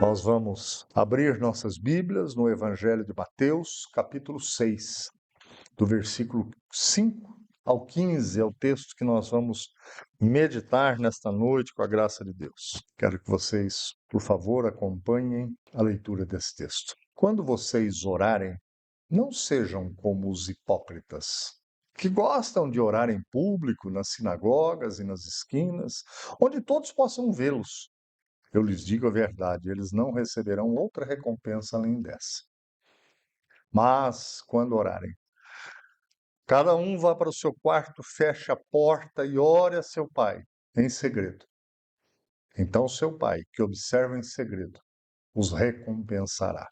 Nós vamos abrir nossas Bíblias no Evangelho de Mateus, capítulo 6, do versículo 5 ao 15, é o texto que nós vamos meditar nesta noite com a graça de Deus. Quero que vocês, por favor, acompanhem a leitura desse texto. Quando vocês orarem, não sejam como os hipócritas, que gostam de orar em público, nas sinagogas e nas esquinas, onde todos possam vê-los. Eu lhes digo a verdade, eles não receberão outra recompensa além dessa. Mas, quando orarem, cada um vá para o seu quarto, feche a porta e ore a seu pai em segredo. Então seu pai, que observa em segredo, os recompensará.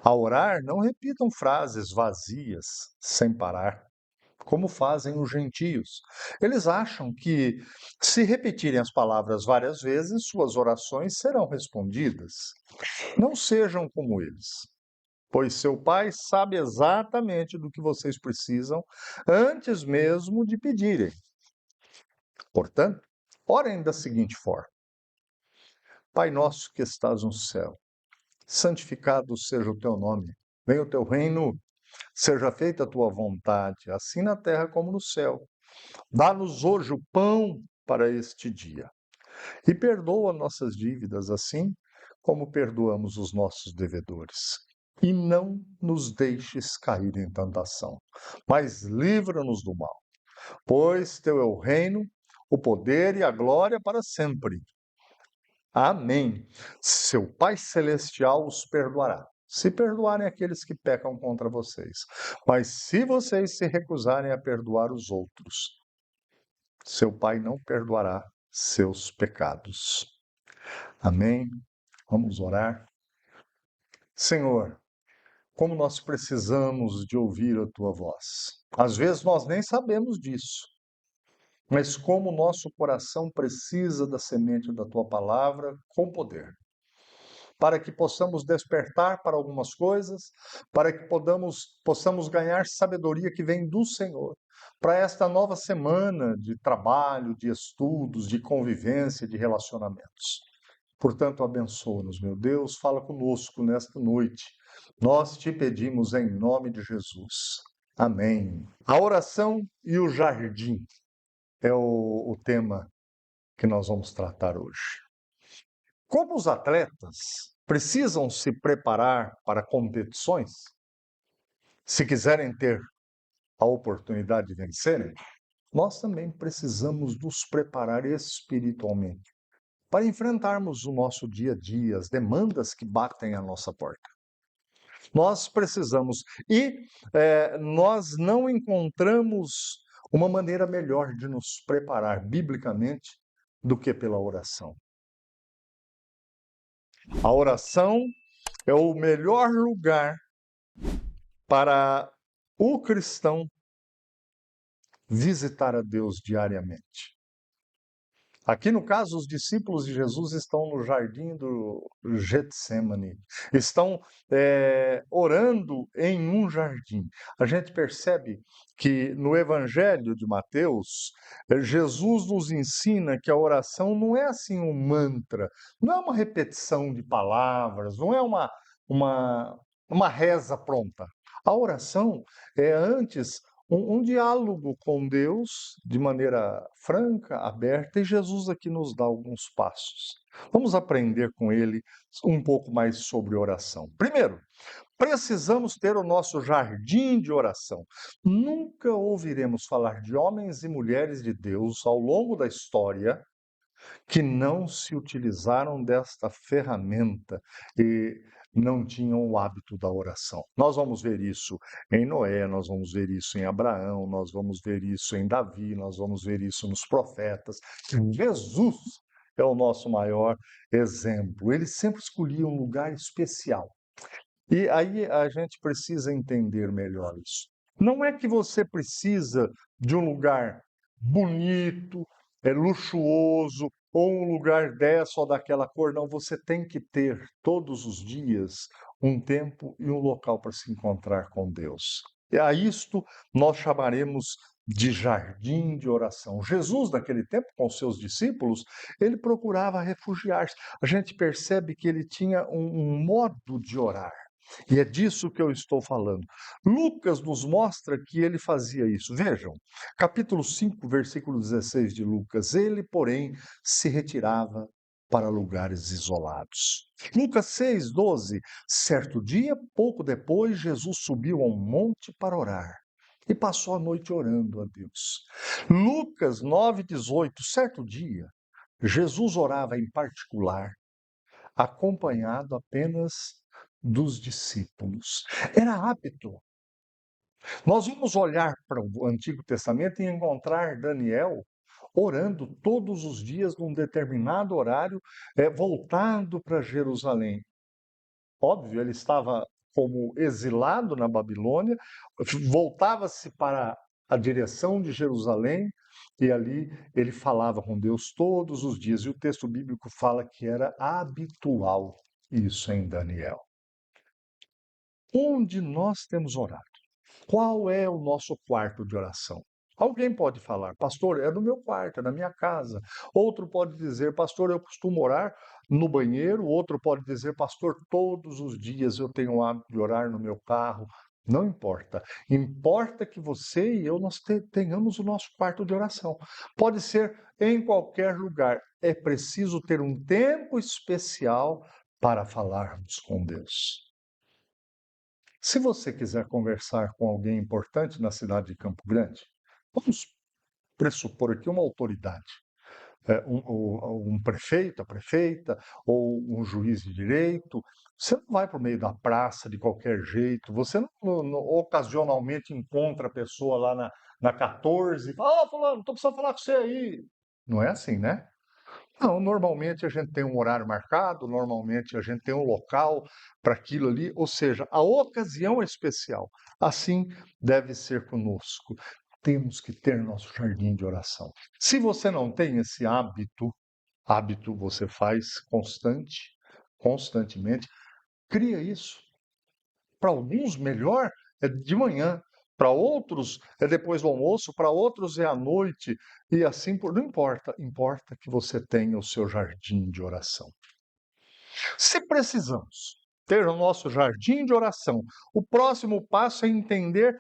Ao orar, não repitam frases vazias, sem parar, como fazem os gentios. Eles acham que, se repetirem as palavras várias vezes, suas orações serão respondidas. Não sejam como eles, pois seu Pai sabe exatamente do que vocês precisam antes mesmo de pedirem. Portanto, orem da seguinte forma: Pai nosso que estás no céu, santificado seja o teu nome. Venha o teu reino, seja feita a tua vontade, assim na terra como no céu. Dá-nos hoje o pão para este dia. E perdoa nossas dívidas, assim como perdoamos os nossos devedores. E não nos deixes cair em tentação, mas livra-nos do mal. Pois teu é o reino, o poder e a glória para sempre. Amém. Seu Pai Celestial os perdoará, se perdoarem aqueles que pecam contra vocês. Mas se vocês se recusarem a perdoar os outros, seu Pai não perdoará seus pecados. Amém. Vamos orar. Senhor, como nós precisamos de ouvir a tua voz. Às vezes nós nem sabemos disso, mas como o nosso coração precisa da semente da tua palavra com poder, para que possamos despertar para algumas coisas, para que possamos ganhar sabedoria que vem do Senhor, para esta nova semana de trabalho, de estudos, de convivência, de relacionamentos. Portanto, abençoa-nos, meu Deus, fala conosco nesta noite. Nós te pedimos em nome de Jesus. Amém. A oração e o jardim é o tema que nós vamos tratar hoje. Como os atletas precisam se preparar para competições, se quiserem ter a oportunidade de vencerem, nós também precisamos nos preparar espiritualmente para enfrentarmos o nosso dia a dia, as demandas que batem à nossa porta. Nós precisamos, nós não encontramos uma maneira melhor de nos preparar biblicamente do que pela oração. A oração é o melhor lugar para o cristão visitar a Deus diariamente. Aqui no caso, os discípulos de Jesus estão no jardim do Getsemane, estão orando em um jardim. A gente percebe que no Evangelho de Mateus, Jesus nos ensina que a oração não é assim um mantra, não é uma repetição de palavras, não é uma reza pronta. A oração é antes um diálogo com Deus de maneira franca, aberta, e Jesus aqui nos dá alguns passos. Vamos aprender com ele um pouco mais sobre oração. Primeiro, precisamos ter o nosso jardim de oração. Nunca ouviremos falar de homens e mulheres de Deus ao longo da história que não se utilizaram desta ferramenta e não tinham o hábito da oração. Nós vamos ver isso em Noé, nós vamos ver isso em Abraão, nós vamos ver isso em Davi, nós vamos ver isso nos profetas. Jesus é o nosso maior exemplo. Ele sempre escolhia um lugar especial. E aí a gente precisa entender melhor isso. Não é que você precisa de um lugar bonito, luxuoso, ou um lugar dessa ou daquela cor. Não, você tem que ter todos os dias um tempo e um local para se encontrar com Deus. E a isto nós chamaremos de jardim de oração. Jesus, naquele tempo, com seus discípulos, ele procurava refugiar-se. A gente percebe que ele tinha um modo de orar. E é disso que eu estou falando. Lucas nos mostra que ele fazia isso. Vejam, capítulo 5, versículo 16 de Lucas. Ele, porém, se retirava para lugares isolados. Lucas 6, 12. Certo dia, pouco depois, Jesus subiu a um monte para orar e passou a noite orando a Deus. Lucas 9, 18. Certo dia, Jesus orava em particular, acompanhado apenas dos discípulos. Era hábito. Nós vamos olhar para o Antigo Testamento e encontrar Daniel orando todos os dias num determinado horário, voltado para Jerusalém. Óbvio, ele estava como exilado na Babilônia, voltava-se para a direção de Jerusalém e ali ele falava com Deus todos os dias. E o texto bíblico fala que era habitual isso em Daniel. Onde nós temos orado? Qual é o nosso quarto de oração? Alguém pode falar, pastor, é no meu quarto, é na minha casa. Outro pode dizer, pastor, eu costumo orar no banheiro. Outro pode dizer, pastor, todos os dias eu tenho o hábito de orar no meu carro. Não importa. Importa que você e eu nós tenhamos o nosso quarto de oração. Pode ser em qualquer lugar. É preciso ter um tempo especial para falarmos com Deus. Se você quiser conversar com alguém importante na cidade de Campo Grande, vamos pressupor aqui uma autoridade, um prefeito, a prefeita, ou um juiz de direito. Você não vai para o meio da praça de qualquer jeito, você não ocasionalmente encontra a pessoa lá na 14 e fala, fulano, estou precisando falar com você aí. Não é assim, né? Não, normalmente a gente tem um horário marcado, normalmente a gente tem um local para aquilo ali, ou seja, a ocasião é especial. Assim deve ser conosco. Temos que ter nosso jardim de oração. Se você não tem esse hábito você faz constantemente, cria isso. Para alguns, melhor é de manhã, para outros é depois do almoço, para outros é à noite, e assim por. Não importa, importa que você tenha o seu jardim de oração. Se precisamos ter o nosso jardim de oração, o próximo passo é entender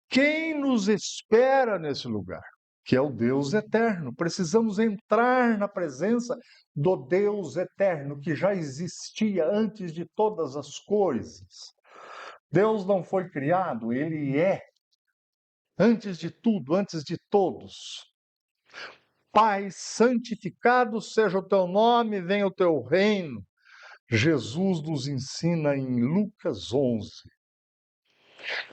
quem nos espera nesse lugar, que é o Deus eterno. Precisamos entrar na presença do Deus eterno, que já existia antes de todas as coisas. Deus não foi criado, ele é. Antes de tudo, antes de todos. Pai, santificado seja o teu nome, venha o teu reino. Jesus nos ensina em Lucas 11.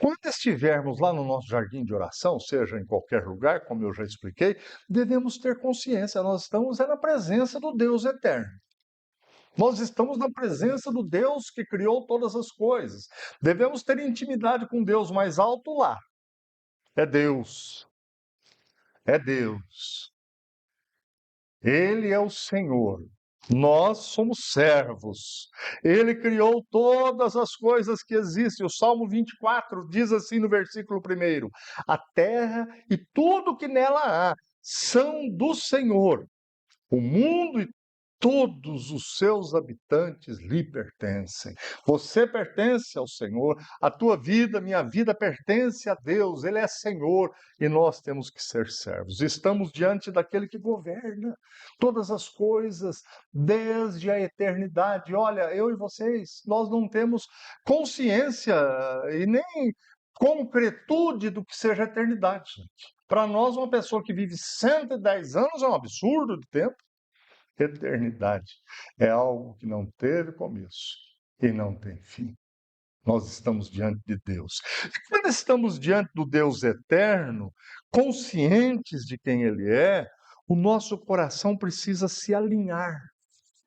Quando estivermos lá no nosso jardim de oração, seja em qualquer lugar, como eu já expliquei, devemos ter consciência, nós estamos na presença do Deus eterno. Nós estamos na presença do Deus que criou todas as coisas. Devemos ter intimidade com Deus mais alto lá. É Deus. É Deus. Ele é o Senhor. Nós somos servos. Ele criou todas as coisas que existem. O Salmo 24 diz assim no versículo 1: a terra e tudo que nela há são do Senhor. O mundo e todos os seus habitantes lhe pertencem. Você pertence ao Senhor, a tua vida, minha vida pertence a Deus, Ele é Senhor e nós temos que ser servos. Estamos diante daquele que governa todas as coisas desde a eternidade. Olha, eu e vocês, nós não temos consciência e nem concretude do que seja a eternidade, gente. Para nós, uma pessoa que vive 110 anos é um absurdo de tempo. Eternidade é algo que não teve começo e não tem fim. Nós estamos diante de Deus. E quando estamos diante do Deus eterno, conscientes de quem Ele é, o nosso coração precisa se alinhar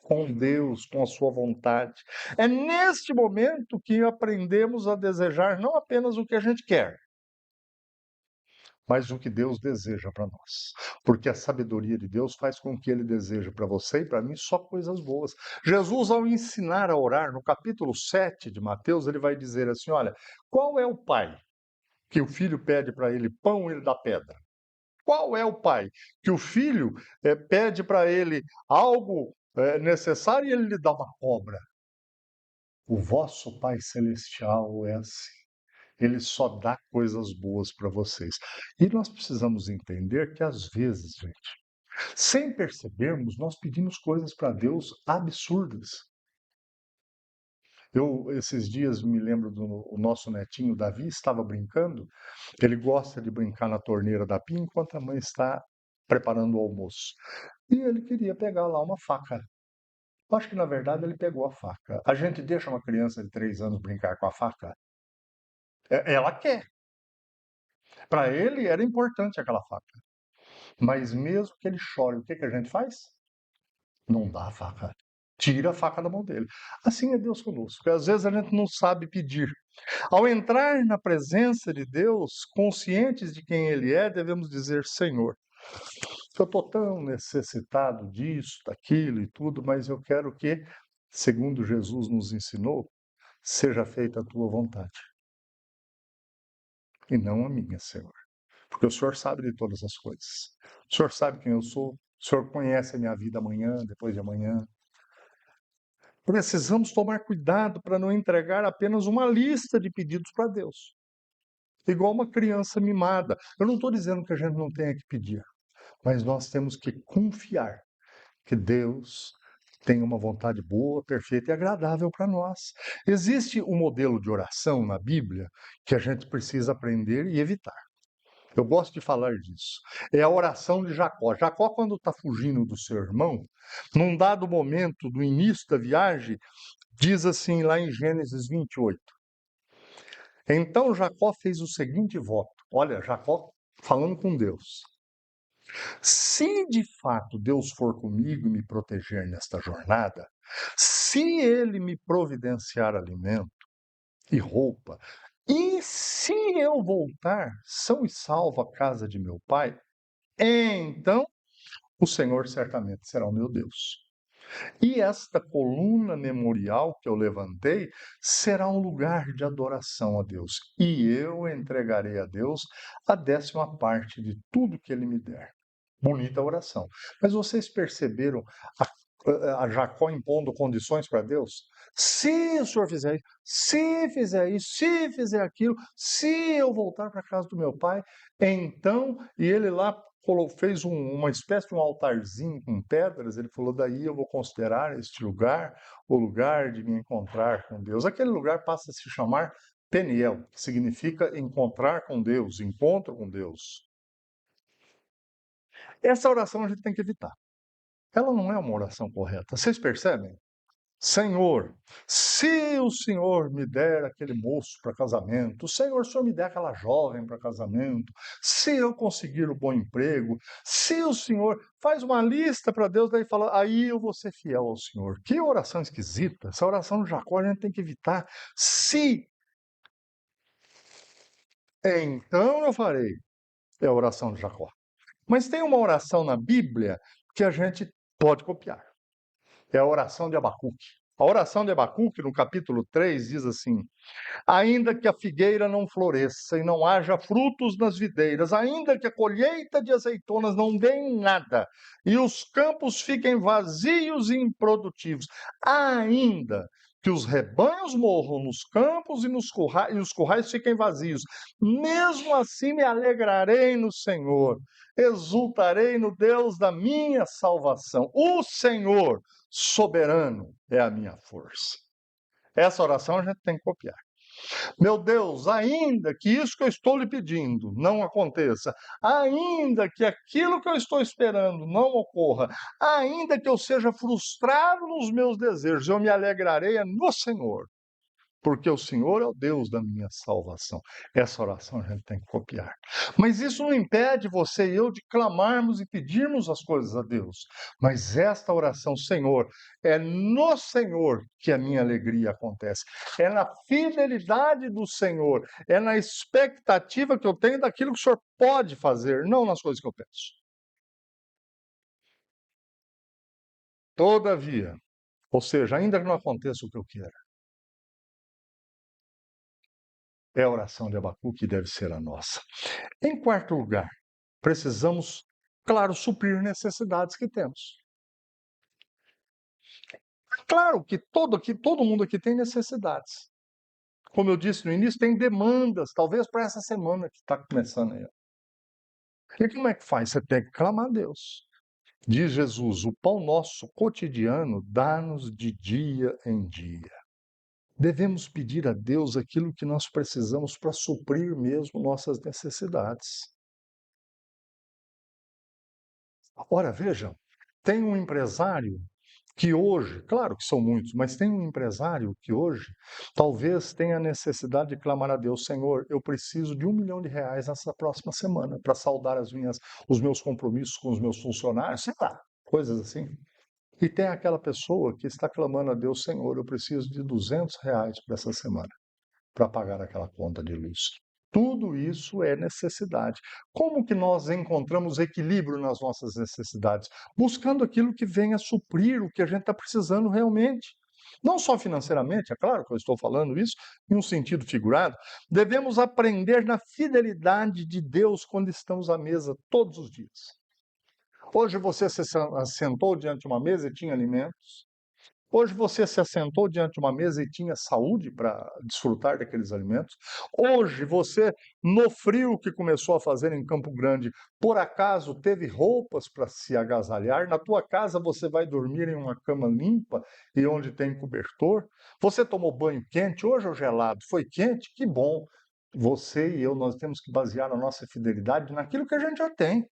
com Deus, com a sua vontade. É neste momento que aprendemos a desejar não apenas o que a gente quer, mas o que Deus deseja para nós. Porque a sabedoria de Deus faz com que Ele deseje para você e para mim só coisas boas. Jesus, ao ensinar a orar, no capítulo 7 de Mateus, ele vai dizer assim, olha, qual é o pai que o filho pede para ele pão e ele dá pedra? Qual é o pai? Que o filho pede para ele algo necessário e ele lhe dá uma cobra. O vosso Pai Celestial é assim. Ele só dá coisas boas para vocês. E nós precisamos entender que, às vezes, gente, sem percebermos, nós pedimos coisas para Deus absurdas. Esses dias, me lembro do nosso netinho Davi, estava brincando. Ele gosta de brincar na torneira da pia enquanto a mãe está preparando o almoço. E ele queria pegar lá uma faca. Eu acho que, na verdade, ele pegou a faca. A gente deixa uma criança de 3 anos brincar com a faca? Ela quer. Para ele era importante aquela faca. Mas mesmo que ele chore, o que que a gente faz? Não dá a faca. Tira a faca da mão dele. Assim é Deus conosco. Porque às vezes a gente não sabe pedir. Ao entrar na presença de Deus, conscientes de quem Ele é, devemos dizer: Senhor, eu estou tão necessitado disso, daquilo e tudo, mas eu quero que, segundo Jesus nos ensinou, seja feita a tua vontade e não a minha, Senhor. Porque o Senhor sabe de todas as coisas. O Senhor sabe quem eu sou. O Senhor conhece a minha vida amanhã, depois de amanhã. Precisamos tomar cuidado para não entregar apenas uma lista de pedidos para Deus. Igual uma criança mimada. Eu não estou dizendo que a gente não tenha que pedir, mas nós temos que confiar que Deus tem uma vontade boa, perfeita e agradável para nós. Existe um modelo de oração na Bíblia que a gente precisa aprender e evitar. Eu gosto de falar disso. É a oração de Jacó. Jacó, quando está fugindo do seu irmão, num dado momento do início da viagem, diz assim lá em Gênesis 28. Então Jacó fez o seguinte voto. Olha, Jacó falando com Deus. Se de fato Deus for comigo e me proteger nesta jornada, se ele me providenciar alimento e roupa, e se eu voltar são e salvo à casa de meu pai, então o Senhor certamente será o meu Deus. E esta coluna memorial que eu levantei será um lugar de adoração a Deus. E eu entregarei a Deus a 10ª parte de tudo que ele me der. Bonita oração. Mas vocês perceberam a Jacó impondo condições para Deus? Se o senhor fizer isso, se fizer isso, se fizer aquilo, se eu voltar para a casa do meu pai, então, e ele lá fez uma espécie de um altarzinho com pedras, ele falou, daí eu vou considerar este lugar o lugar de me encontrar com Deus. Aquele lugar passa a se chamar Peniel, que significa encontrar com Deus, encontro com Deus. Essa oração a gente tem que evitar. Ela não é uma oração correta. Vocês percebem? Senhor, se o Senhor me der aquele moço para casamento, Senhor, se o Senhor me der aquela jovem para casamento, se eu conseguir o bom emprego, se o Senhor faz uma lista para Deus, daí fala, aí eu vou ser fiel ao Senhor. Que oração esquisita. Essa oração de Jacó a gente tem que evitar. Se, então eu farei. É a oração de Jacó. Mas tem uma oração na Bíblia que a gente pode copiar. É a oração de Abacuque. A oração de Abacuque, no capítulo 3, diz assim: ainda que a figueira não floresça e não haja frutos nas videiras, ainda que a colheita de azeitonas não dê em nada, e os campos fiquem vazios e improdutivos, ainda que os rebanhos morram nos campos e os currais fiquem vazios, mesmo assim me alegrarei no Senhor, exultarei no Deus da minha salvação. O Senhor soberano é a minha força. Essa oração a gente tem que copiar. Meu Deus, ainda que isso que eu estou lhe pedindo não aconteça, ainda que aquilo que eu estou esperando não ocorra, ainda que eu seja frustrado nos meus desejos, eu me alegrarei no Senhor, porque o Senhor é o Deus da minha salvação. Essa oração a gente tem que copiar. Mas isso não impede você e eu de clamarmos e pedirmos as coisas a Deus. Mas esta oração, Senhor, é no Senhor que a minha alegria acontece. É na fidelidade do Senhor, é na expectativa que eu tenho daquilo que o Senhor pode fazer, não nas coisas que eu peço. Todavia, ou seja, ainda que não aconteça o que eu quero, é a oração de Abacuque que deve ser a nossa. Em quarto lugar, precisamos, claro, suprir necessidades que temos. Claro que todo mundo aqui tem necessidades. Como eu disse no início, tem demandas, talvez para essa semana que está começando aí. E como é que faz? Você tem que clamar a Deus. Diz Jesus: o pão nosso cotidiano dá-nos de dia em dia. Devemos pedir a Deus aquilo que nós precisamos para suprir mesmo nossas necessidades. Ora, vejam, tem um empresário que hoje, claro que são muitos, mas tem um empresário que hoje talvez tenha a necessidade de clamar a Deus: Senhor, eu preciso de R$ 1 milhão nessa próxima semana para saldar os meus compromissos com os meus funcionários, sei lá, coisas assim. E tem aquela pessoa que está clamando a Deus: Senhor, eu preciso de R$ 200 para essa semana, para pagar aquela conta de luz. Tudo isso é necessidade. Como que nós encontramos equilíbrio nas nossas necessidades? Buscando aquilo que venha suprir o que a gente está precisando realmente. Não só financeiramente, é claro que eu estou falando isso em um sentido figurado. Devemos aprender na fidelidade de Deus quando estamos à mesa todos os dias. Hoje você se assentou diante de uma mesa e tinha alimentos. Hoje você se assentou diante de uma mesa e tinha saúde para desfrutar daqueles alimentos. Hoje você, no frio que começou a fazer em Campo Grande, por acaso teve roupas para se agasalhar. Na tua casa você vai dormir em uma cama limpa e onde tem cobertor. Você tomou banho quente, hoje ou gelado? Foi quente? Que bom. Você e eu, nós temos que basear a nossa fidelidade naquilo que a gente já tem,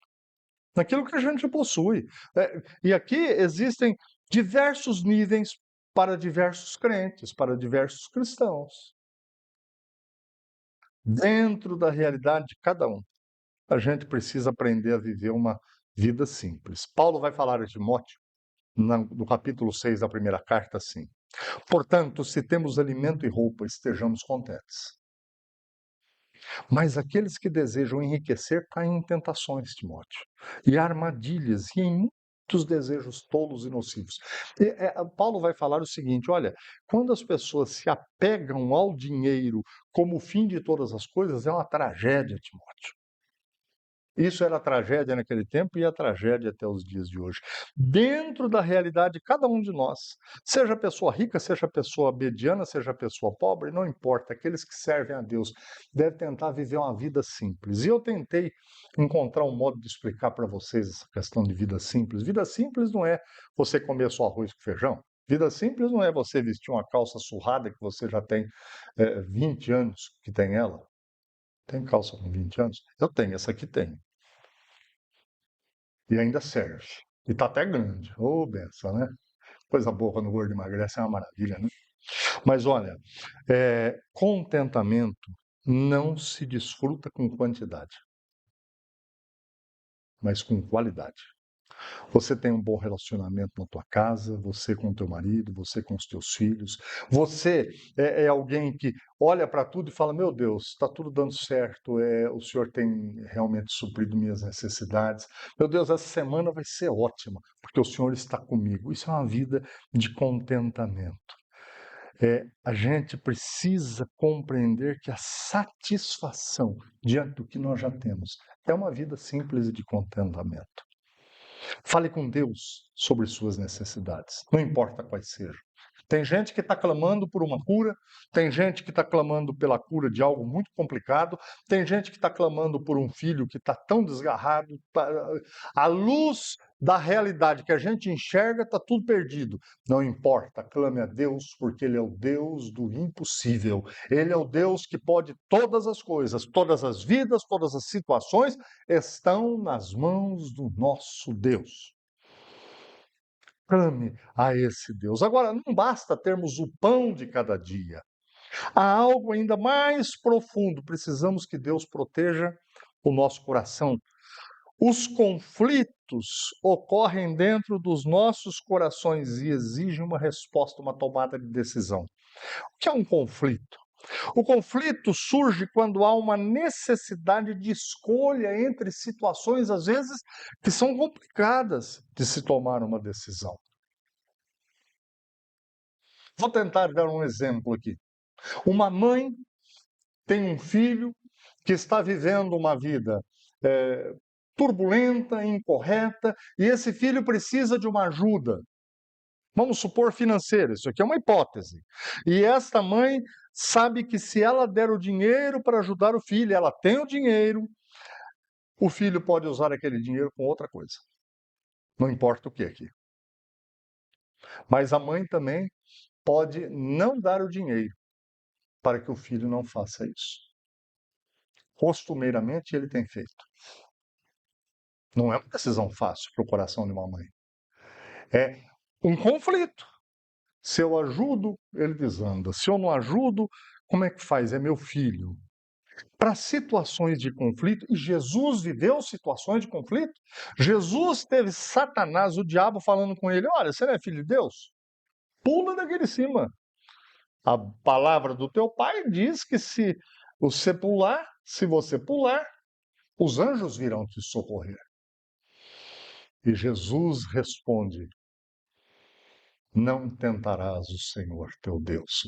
naquilo que a gente possui. E aqui existem diversos níveis para diversos crentes, para diversos cristãos. Dentro da realidade de cada um, a gente precisa aprender a viver uma vida simples. Paulo vai falar a Timóteo, no capítulo 6 da primeira carta, assim: portanto, se temos alimento e roupa, estejamos contentes. Mas aqueles que desejam enriquecer caem em tentações, Timóteo, e armadilhas, e em muitos desejos tolos e nocivos. Paulo vai falar o seguinte: olha, quando as pessoas se apegam ao dinheiro como o fim de todas as coisas, é uma tragédia, Timóteo. Isso era a tragédia naquele tempo e a tragédia até os dias de hoje. Dentro da realidade de cada um de nós, seja pessoa rica, seja pessoa mediana, seja pessoa pobre, não importa, aqueles que servem a Deus devem tentar viver uma vida simples. E eu tentei encontrar um modo de explicar para vocês essa questão de vida simples. Vida simples não é você comer só arroz com feijão. Vida simples não é você vestir uma calça surrada que você já tem 20 anos que tem ela. Tem calça com 20 anos? Eu tenho, essa aqui tem. E ainda serve. E tá até grande. Ô, benção, né? Coisa boa quando o gordo emagrece, é uma maravilha, né? Mas olha, contentamento não se desfruta com quantidade, mas com qualidade. Você tem um bom relacionamento na tua casa, você com o teu marido, você com os teus filhos. Você é alguém que olha para tudo e fala: meu Deus, está tudo dando certo, o Senhor tem realmente suprido minhas necessidades. Meu Deus, essa semana vai ser ótima, porque o Senhor está comigo. Isso é uma vida de contentamento. A gente precisa compreender que a satisfação diante do que nós já temos é uma vida simples e de contentamento. Fale com Deus sobre suas necessidades, não importa quais sejam. Tem gente que está clamando por uma cura, tem gente que está clamando pela cura de algo muito complicado, tem gente que está clamando por um filho que está tão desgarrado. À luz da realidade que a gente enxerga, está tudo perdido. Não importa, clame a Deus, porque Ele é o Deus do impossível. Ele é o Deus que pode todas as coisas, todas as vidas, todas as situações estão nas mãos do nosso Deus. Clame a esse Deus. Agora, não basta termos o pão de cada dia. Há algo ainda mais profundo. Precisamos que Deus proteja o nosso coração. Os conflitos ocorrem dentro dos nossos corações e exigem uma resposta, uma tomada de decisão. O que é um conflito? O conflito surge quando há uma necessidade de escolha entre situações, às vezes, que são complicadas de se tomar uma decisão. Vou tentar dar um exemplo aqui. Uma mãe tem um filho que está vivendo uma vida turbulenta, incorreta, e esse filho precisa de uma ajuda. Vamos supor financeira, isso aqui é uma hipótese. E esta mãe sabe que se ela der o dinheiro para ajudar o filho, ela tem o dinheiro, o filho pode usar aquele dinheiro com outra coisa. Não importa o que aqui. Mas a mãe também pode não dar o dinheiro para que o filho não faça isso. Costumeiramente ele tem feito. Não é uma decisão fácil para o coração de uma mãe. É um conflito. Se eu ajudo, ele desanda. Se eu não ajudo, como é que faz? É meu filho. Para situações de conflito, e Jesus viveu situações de conflito. Jesus teve Satanás, o diabo, falando com ele: olha, você não é filho de Deus? Pula daqui de cima. A palavra do teu pai diz que se você pular, os anjos virão te socorrer. E Jesus responde: não tentarás o Senhor teu Deus.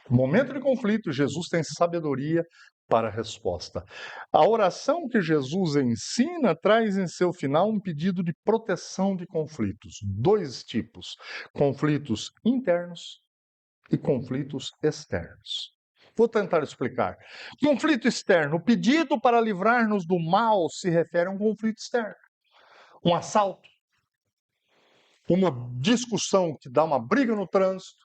No momento de conflito, Jesus tem sabedoria para a resposta. A oração que Jesus ensina traz em seu final um pedido de proteção de conflitos. Dois tipos: conflitos internos e conflitos externos. Vou tentar explicar. Conflito externo: o pedido para livrar-nos do mal se refere a um conflito externo. Um assalto, uma discussão que dá uma briga no trânsito,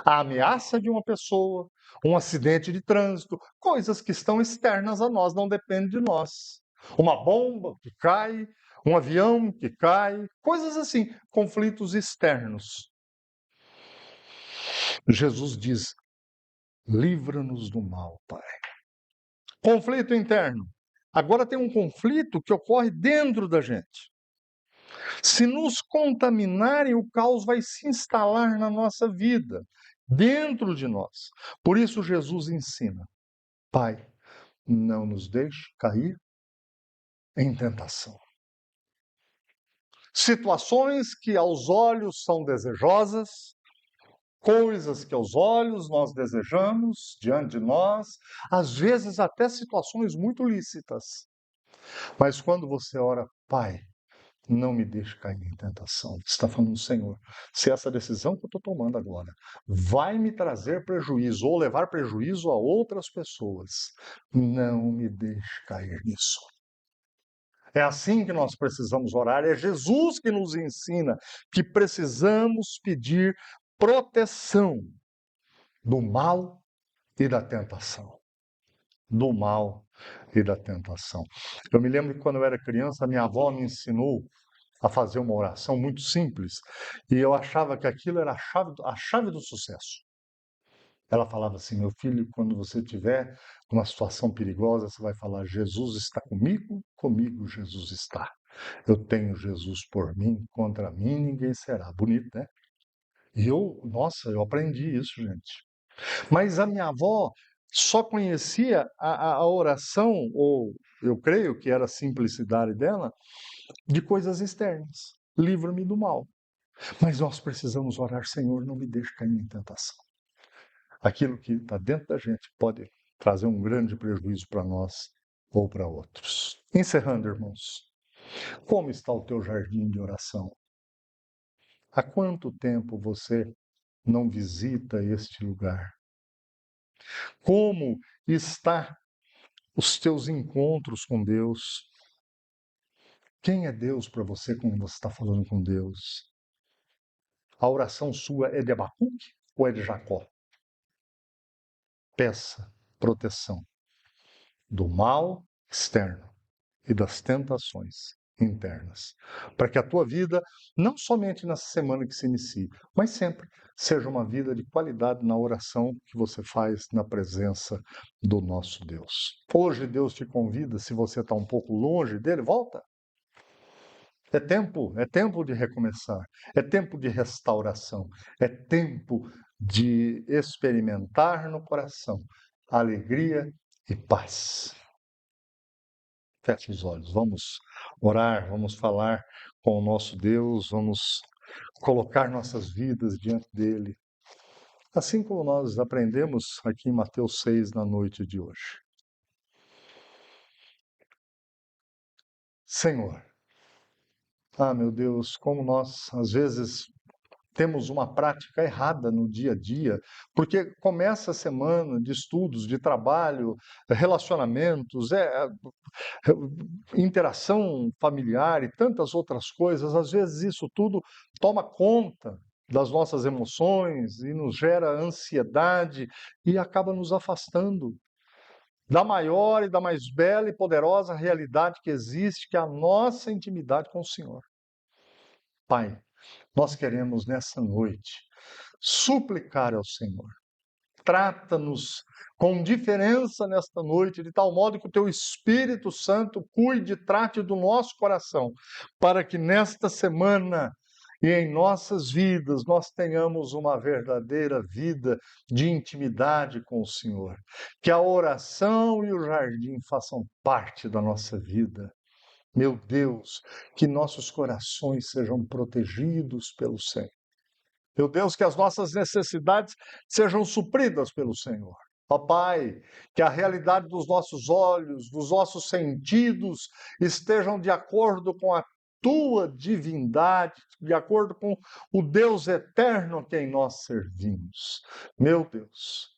a ameaça de uma pessoa, um acidente de trânsito, coisas que estão externas a nós, não dependem de nós. Uma bomba que cai, um avião que cai, coisas assim, conflitos externos. Jesus diz: livra-nos do mal, Pai. Conflito interno. Agora tem um conflito que ocorre dentro da gente. Se nos contaminarem, o caos vai se instalar na nossa vida, dentro de nós. Por isso Jesus ensina: Pai, não nos deixe cair em tentação. Situações que aos olhos são desejosas, coisas que aos olhos nós desejamos diante de nós, às vezes até situações muito lícitas. Mas quando você ora: Pai, não me deixe cair em tentação. Está falando, Senhor, se essa decisão que eu estou tomando agora vai me trazer prejuízo ou levar prejuízo a outras pessoas, não me deixe cair nisso. É assim que nós precisamos orar. É Jesus que nos ensina que precisamos pedir proteção do mal e da tentação. Do mal e da tentação. Eu me lembro que quando eu era criança, minha avó me ensinou a fazer uma oração muito simples, e eu achava que aquilo era a chave do sucesso. Ela falava assim: meu filho, quando você tiver numa situação perigosa, você vai falar: Jesus está comigo, comigo Jesus está. Eu tenho Jesus por mim, contra mim ninguém será. Bonito, né? E eu aprendi isso, gente. Mas a minha avó só conhecia a oração, ou eu creio que era a simplicidade dela, de coisas externas. Livra-me do mal. Mas nós precisamos orar: Senhor, não me deixe cair em tentação. Aquilo que está dentro da gente pode trazer um grande prejuízo para nós ou para outros. Encerrando, irmãos, como está o teu jardim de oração? Há quanto tempo você não visita este lugar? Como está os teus encontros com Deus? Quem é Deus para você quando você está falando com Deus? A oração sua é de Abacuque ou é de Jacó? Peça proteção do mal externo e das tentações internas, para que a tua vida, não somente nessa semana que se inicia, mas sempre, seja uma vida de qualidade na oração que você faz na presença do nosso Deus. Hoje Deus te convida, se você está um pouco longe dele, volta. É tempo de recomeçar, é tempo de restauração, é tempo de experimentar no coração alegria e paz. Feche os olhos, vamos orar, vamos falar com o nosso Deus, vamos colocar nossas vidas diante dele, assim como nós aprendemos aqui em Mateus 6 na noite de hoje. Senhor, meu Deus, como nós às vezes temos uma prática errada no dia a dia, porque começa a semana de estudos, de trabalho, relacionamentos, interação familiar e tantas outras coisas, às vezes isso tudo toma conta das nossas emoções e nos gera ansiedade e acaba nos afastando da maior e da mais bela e poderosa realidade que existe, que é a nossa intimidade com o Senhor. Pai, nós queremos nessa noite suplicar ao Senhor. Trata-nos com diferença nesta noite, de tal modo que o Teu Espírito Santo cuide e trate do nosso coração, para que nesta semana e em nossas vidas nós tenhamos uma verdadeira vida de intimidade com o Senhor. Que a oração e o jardim façam parte da nossa vida. Meu Deus, que nossos corações sejam protegidos pelo Senhor. Meu Deus, que as nossas necessidades sejam supridas pelo Senhor. Ó Pai, que a realidade dos nossos olhos, dos nossos sentidos, estejam de acordo com a Tua divindade, de acordo com o Deus eterno a quem nós servimos. Meu Deus,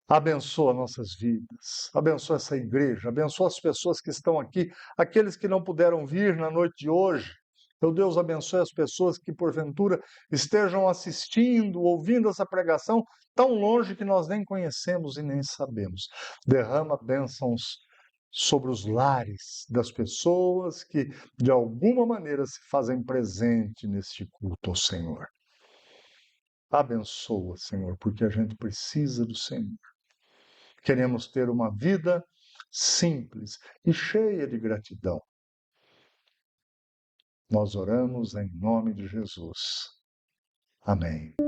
abençoa nossas vidas, abençoa essa igreja, abençoa as pessoas que estão aqui, aqueles que não puderam vir na noite de hoje. Meu Deus, abençoe as pessoas que, porventura, estejam assistindo, ouvindo essa pregação tão longe que nós nem conhecemos e nem sabemos. Derrama bênçãos sobre os lares das pessoas que, de alguma maneira, se fazem presente neste culto ao Senhor. Abençoa, Senhor, porque a gente precisa do Senhor. Queremos ter uma vida simples e cheia de gratidão. Nós oramos em nome de Jesus. Amém.